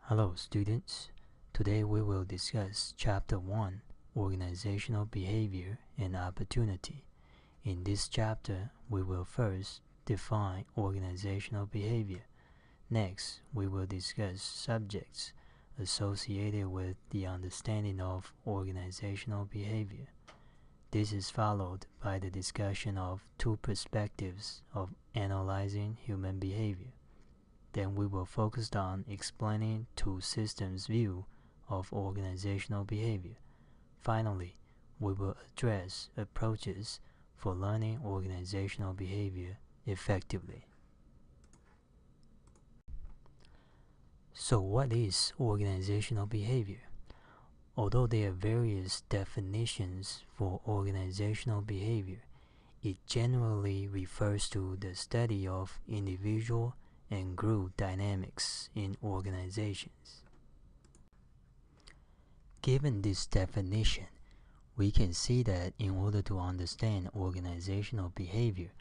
Hello students, today we will discuss Chapter 1, Organizational Behavior and Opportunity. In this chapter, we will first define organizational behavior. Next, we will discuss subjects associated with the understanding of organizational behavior. This is followed by the discussion of two perspectives of analyzing human behavior. Then we will focus on explaining two systems' view of organizational behavior. Finally, we will address approaches for learning organizational behavior effectively. So what is organizational behavior? Although there are various definitions for organizational behavior, it generally refers to the study of individual and group dynamics in organizations. Given this definition, we can see that in order to understand organizational behavior,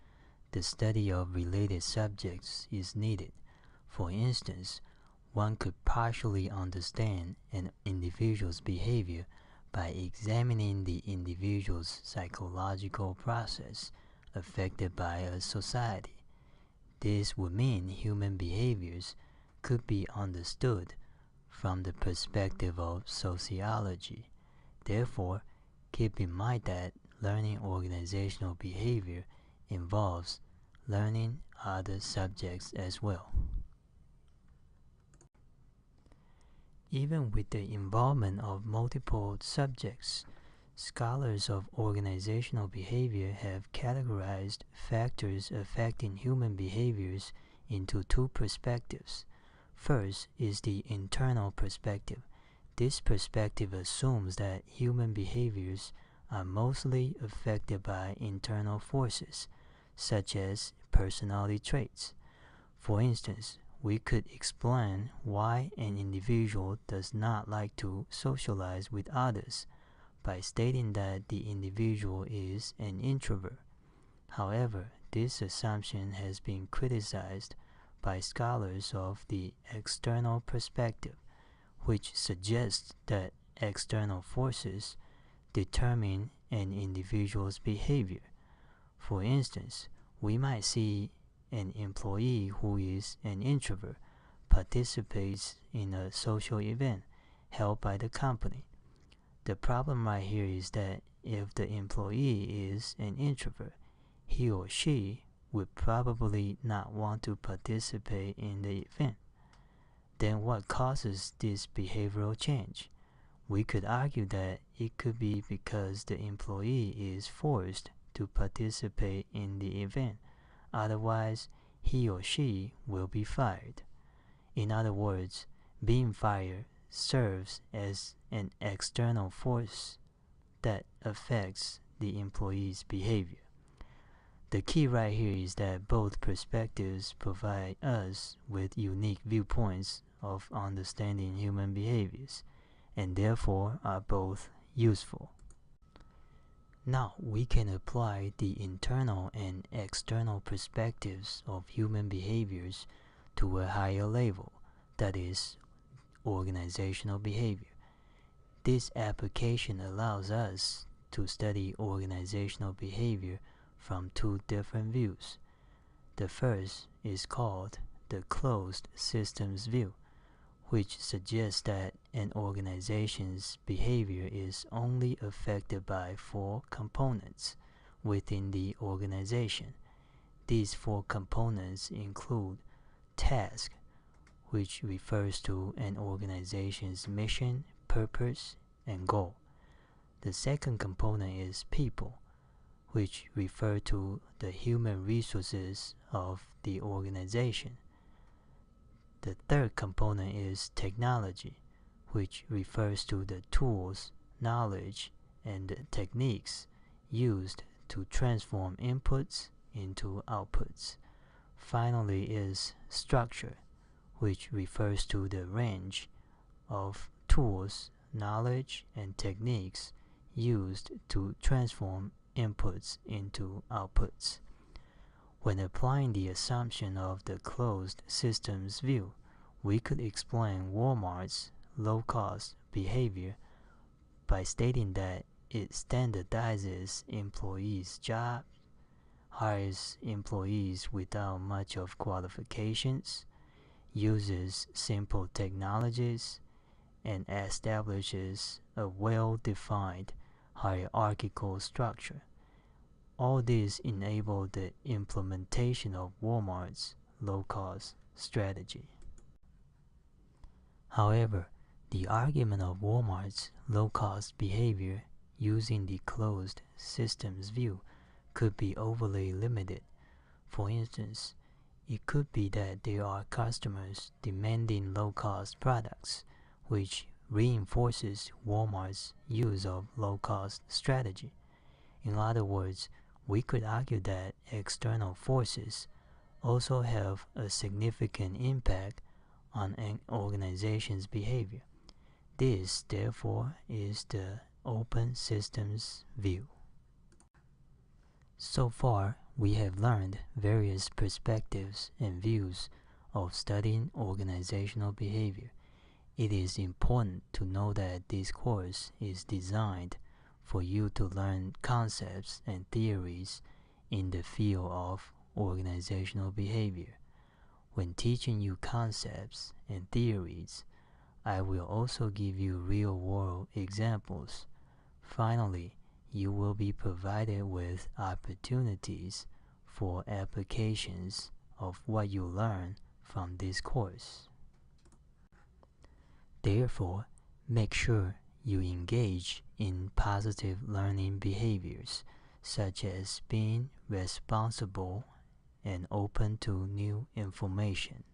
the study of related subjects is needed. For instance, one could partially understand an individual's behavior by examining the individual's psychological process affected by a society. This would mean human behaviors could be understood from the perspective of sociology. Therefore, keep in mind that learning organizational behavior involves learning other subjects as well. Even with the involvement of multiple subjects, scholars of organizational behavior have categorized factors affecting human behaviors into two perspectives. First is the internal perspective. This perspective assumes that human behaviors are mostly affected by internal forces, such as personality traits. For instance, we could explain why an individual does not like to socialize with others by stating that the individual is an introvert. However, this assumption has been criticized by scholars of the external perspective, which suggests that external forces determine an individual's behavior. For instance, we might see an employee who is an introvert participates in a social event held by the company. The problem right here is that if the employee is an introvert, he or she would probably not want to participate in the event. Then what causes this behavioral change? We could argue that it could be because the employee is forced to participate in the event. Otherwise, he or she will be fired. In other words, being fired serves as an external force that affects the employee's behavior. The key right here is that both perspectives provide us with unique viewpoints of understanding human behaviors, and therefore are both useful. Now we can apply the internal and external perspectives of human behaviors to a higher level, that is, organizational behavior. This application allows us to study organizational behavior from two different views. The first is called the closed systems view, which suggests that an organization's behavior is only affected by four components within the organization. These four components include task, which refers to an organization's mission, purpose, and goal. The second component is people, which refer to the human resources of the organization. The third component is technology, which refers to the tools, knowledge, and the techniques used to transform inputs into outputs. Finally is structure, which refers to the range of tools, knowledge, and techniques used to transform inputs into outputs. When applying the assumption of the closed systems view, we could explain Walmart's low-cost behavior by stating that it standardizes employees' jobs, hires employees without much of qualifications, uses simple technologies, and establishes a well-defined hierarchical structure. All this enabled the implementation of Walmart's low-cost strategy. However, the argument of Walmart's low-cost behavior using the closed systems view could be overly limited. For instance, it could be that there are customers demanding low-cost products, which reinforces Walmart's use of low-cost strategy. In other words, we could argue that external forces also have a significant impact on an organization's behavior. This, therefore, is the open systems view. So far, we have learned various perspectives and views of studying organizational behavior. It is important to know that this course is designed for you to learn concepts and theories in the field of organizational behavior. When teaching you concepts and theories, I will also give you real-world examples. Finally, you will be provided with opportunities for applications of what you learn from this course. Therefore, make sure you engage in positive learning behaviors, such as being responsible and open to new information.